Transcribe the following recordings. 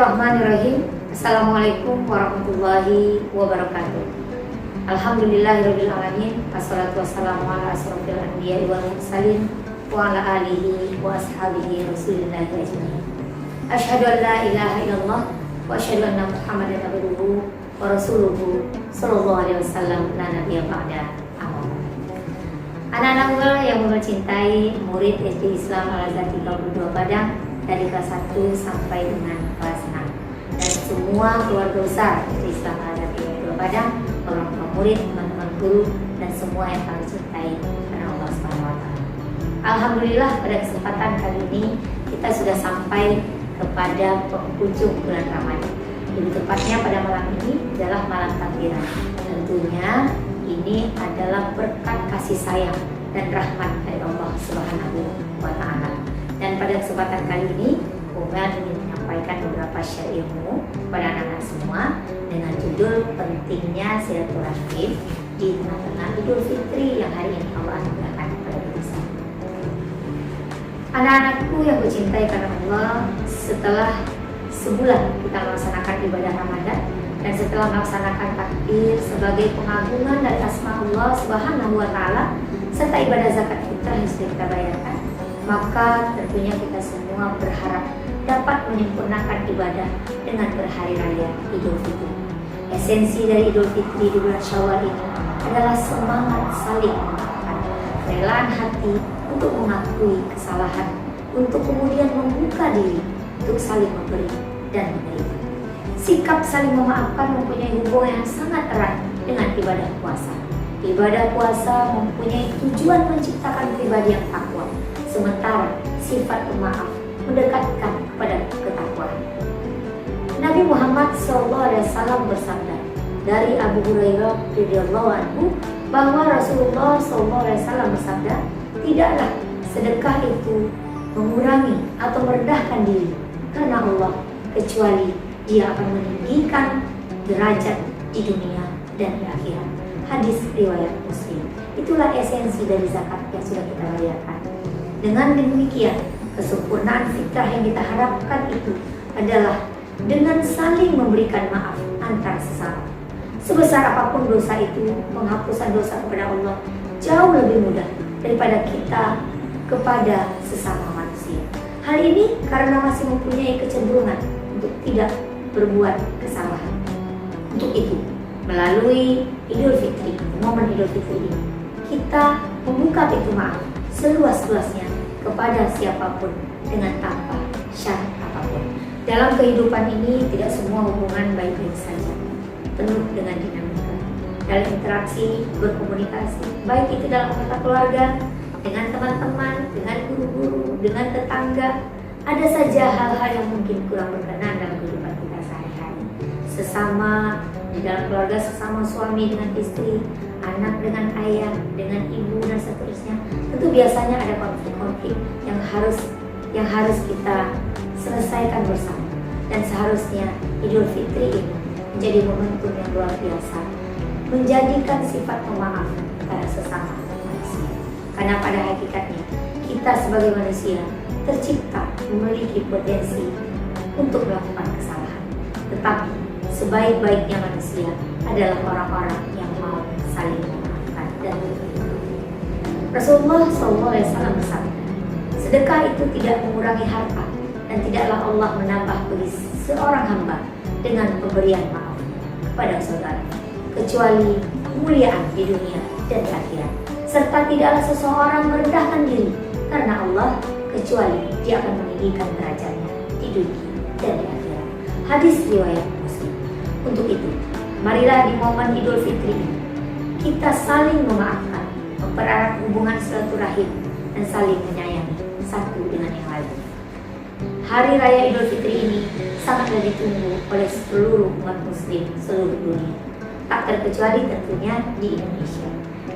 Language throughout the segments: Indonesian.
Bismillahirrahmanirrahim. Assalamualaikum warahmatullahi wabarakatuh. Alhamdulillahirabbil alamin. Wassalatu wassalamu ala asrofil anbiya'i wal mursalin wa ala alihi wa ashabihi rasulillahi ajmain. Asyhadu an la ilaha illallah wa asyhadu anna Muhammadan abduhu wa rasuluhu sallallahu alaihi wasallam la nabiyya ba'da. Anak-anak muda yang mencintai murid SD Islam Al-Azhar 32 Padang dari kelas 1 sampai dengan kelas 6, dan semua keluarga besar SD Islam Al-Azhar 32 Padang, orang tua murid, teman-teman guru, dan semua yang kami cintai karena Allah Subhanahu wa Ta'ala. Alhamdulillah, pada kesempatan kali ini kita sudah sampai kepada penghujung bulan Ramadan. Lebih tepatnya pada malam ini adalah malam takbiran. Tentunya ini adalah berkat kasih sayang dan rahmat dari Allah Subhanahu wa Ta'ala. Dan pada kesempatan kali ini, Unggal ingin menyampaikan beberapa share ilmu kepada anak-anak semua dengan judul pentingnya silaturahim di tengah-tengah Idul Fitri yang hari ini Allah anugerahkan kepada kita semua. Anak-anakku yang kucintai karena Allah, setelah sebulan kita melaksanakan ibadah Ramadan dan setelah melaksanakan takbir sebagai pengagungan dari asma Allah Subhanahu wa Ta'ala serta ibadah zakat fitrah yang sudah kita bayarkan, maka tentunya kita semua berharap dapat menyempurnakan ibadah dengan berhari raya Idul Fitri. Esensi dari Idul Fitri di bulan Syawal ini adalah semangat saling memaafkan, kerelaan hati untuk mengakui kesalahan, untuk kemudian membuka diri untuk saling memberi dan menerima. Sikap saling memaafkan mempunyai hubungan yang sangat erat dengan ibadah puasa. Ibadah puasa mempunyai tujuan menciptakan pribadi yang takwa, sementara sifat pemaaf mendekatkan kepada ketakwaan. Nabi Muhammad SAW bersabda dari Abu Hurairah radhiyallahu anhu bahwa Rasulullah SAW bersabda, tidaklah sedekah itu mengurangi atau merendahkan diri karena Allah, kecuali dia akan meninggikan derajat di dunia dan di akhirat. Hadis riwayat Muslim. Itulah esensi dari zakat yang sudah kita bayarkan. Dengan demikian, kesempurnaan fitrah yang kita harapkan itu adalah dengan saling memberikan maaf antar sesama. Sebesar apapun dosa itu, penghapusan dosa kepada Allah jauh lebih mudah daripada kita kepada sesama manusia. Hal ini karena masih mempunyai kecenderungan untuk tidak berbuat kesalahan. Untuk itu, melalui Idul Fitri, momen Idul Fitri ini, kita membuka pintu maaf seluas-luasnya kepada siapapun dengan tanpa syarat apapun. Dalam kehidupan ini tidak semua hubungan baik-baik saja, penuh dengan dinamika. Dalam interaksi, berkomunikasi, baik itu dalam anggota keluarga, dengan teman-teman, dengan guru-guru, dengan tetangga, ada saja hal-hal yang mungkin kurang berkenan dalam kehidupan kita sehari-hari. Sesama di dalam keluarga, sesama suami dengan istri, anak dengan ayah, dengan ibu, dan seterusnya. Tentu biasanya ada konflik-konflik yang harus kita selesaikan bersama. Dan seharusnya Idul Fitri ini menjadi momentum yang luar biasa, menjadikan sifat pemaaf pada sesama manusia. Karena pada hakikatnya kita sebagai manusia tercipta memiliki potensi untuk melakukan kesalahan. Tetapi sebaik-baiknya manusia adalah orang-orang yang mau saling memaafkan dan menerima. Rasulullah SAW bersabda, sedekah itu tidak mengurangi harta, dan tidaklah Allah menambah bagi seorang hamba dengan pemberian maaf kepada saudara, kecuali kemuliaan di dunia dan di akhirat. Serta tidaklah seseorang merendahkan diri karena Allah, kecuali dia akan meninggikan derajatnya di dunia dan di akhirat. Hadis riwayat Muslim. Untuk itu, marilah di momen Idul Fitri ini kita saling memaafkan, mempererat hubungan silaturahim, dan saling menyayangi satu dengan yang lain. Hari Raya Idul Fitri ini sangatlah ditunggu oleh seluruh umat Muslim seluruh dunia, tak terkecuali tentunya di Indonesia.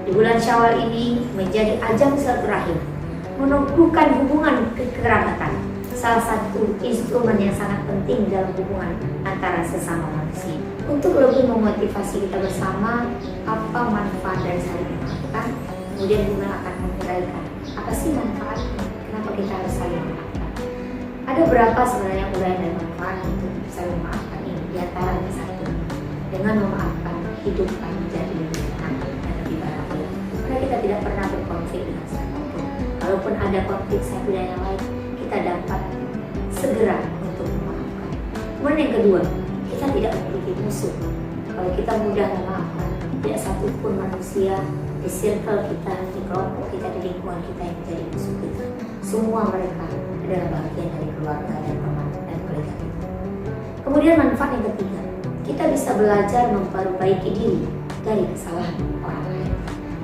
Di bulan Syawal ini menjadi ajang silaturahim, menumbuhkan hubungan kekerabatan, salah satu instrumen yang sangat penting dalam hubungan antara sesama manusia. Untuk lebih memotivasi kita bersama, apa manfaat dari saling memaafkan, kemudian Bunga akan menguraikan apa sih manfaatnya, kenapa kita harus saling memaafkan. Ada berapa sebenarnya uraian dan manfaat keutamaan untuk saling memaafkan ini. Di antaranya satu, dengan memaafkan hidup akan menjadi lebih tenang dan lebih bahagia. Karena kita tidak pernah berkonflik dengan siapapun. Kalaupun ada konflik satu dan yang lain, kita dapat segera untuk memaafkan. Kemudian yang kedua, kita tidak memiliki musuh. Kalau kita mudah memaafkan, tidak satupun manusia di circle kita, di kelompok kita, di lingkungan kita yang menjadi musuh kita. Semua mereka adalah bagian dari keluarga dan teman dan kolega kita. Kemudian manfaat yang ketiga, kita bisa belajar memperbaiki diri dari kesalahan orang lain.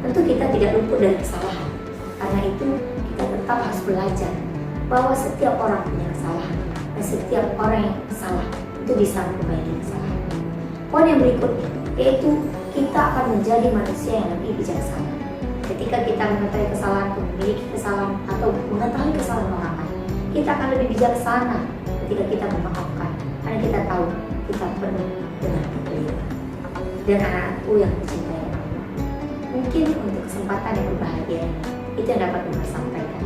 Tentu kita tidak luput dari kesalahan. Karena itu kita tetap harus belajar bahwa setiap orang punya kesalahan dan setiap orang yang salah itu bisa memperbaiki kesalahan. Poin yang berikutnya yaitu kita akan menjadi manusia yang lebih bijaksana. Ketika kita mengetahui kesalahan, memiliki kesalahan atau mengetahui kesalahan orang lain, kita akan lebih bijaksana ketika kita memaafkan, karena kita tahu kita penuh dengan kekeliruan. Dan anak-anakku yang dicintai Allah, mungkin untuk kesempatan yang berbahagia ini, itu yang dapat Umar sampaikan.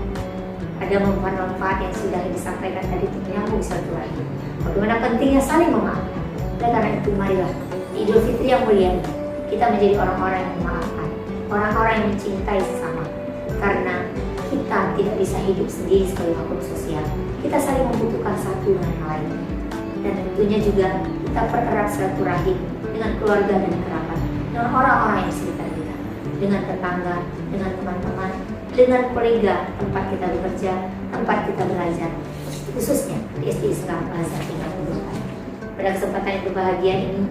Ada manfaat-manfaat yang sudah disampaikan tadi untuk menyambung silaturahim. Bagaimana pentingnya saling memaafkan. Dan karena itu marilah Idul Fitri yang mulia kita menjadi orang-orang yang memaafkan, orang-orang yang mencintai sesama. Karena kita tidak bisa hidup sendiri sebagai makhluk sosial. Kita saling membutuhkan satu dengan yang lain. Dan tentunya juga kita pererat silaturahim dengan keluarga dan kerabat, dengan orang-orang yang di sekitar kita, dengan tetangga, dengan teman-teman, dengan kolega tempat kita bekerja, tempat kita belajar, khususnya di SD Islam Al-Azhar Tingkat Kedudukan. Pada kesempatan yang berbahagia ini,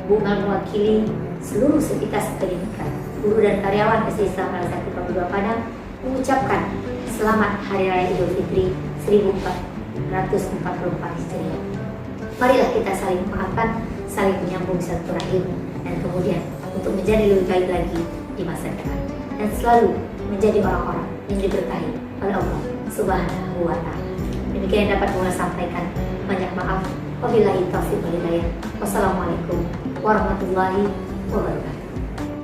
Bu Mal mewakili seluruh sivitas pendidikan, guru dan karyawan SD Islam Al-Azhar Tingkat Kedudukan Padang mengucapkan selamat Hari Raya Idul Fitri 1444 Hijriah. Marilah kita saling memaafkan, saling menyambung silaturahim, dan kemudian untuk menjadi lebih baik lagi di masa depan dan selalu menjadi orang-orang yang diberkahi oleh Allah Subhanahu wa Ta'ala. Demikian yang dapat saya sampaikan. Banyak maaf. Wabillahi taufiq wal hidayah. Wassalamualaikum warahmatullahi wabarakatuh.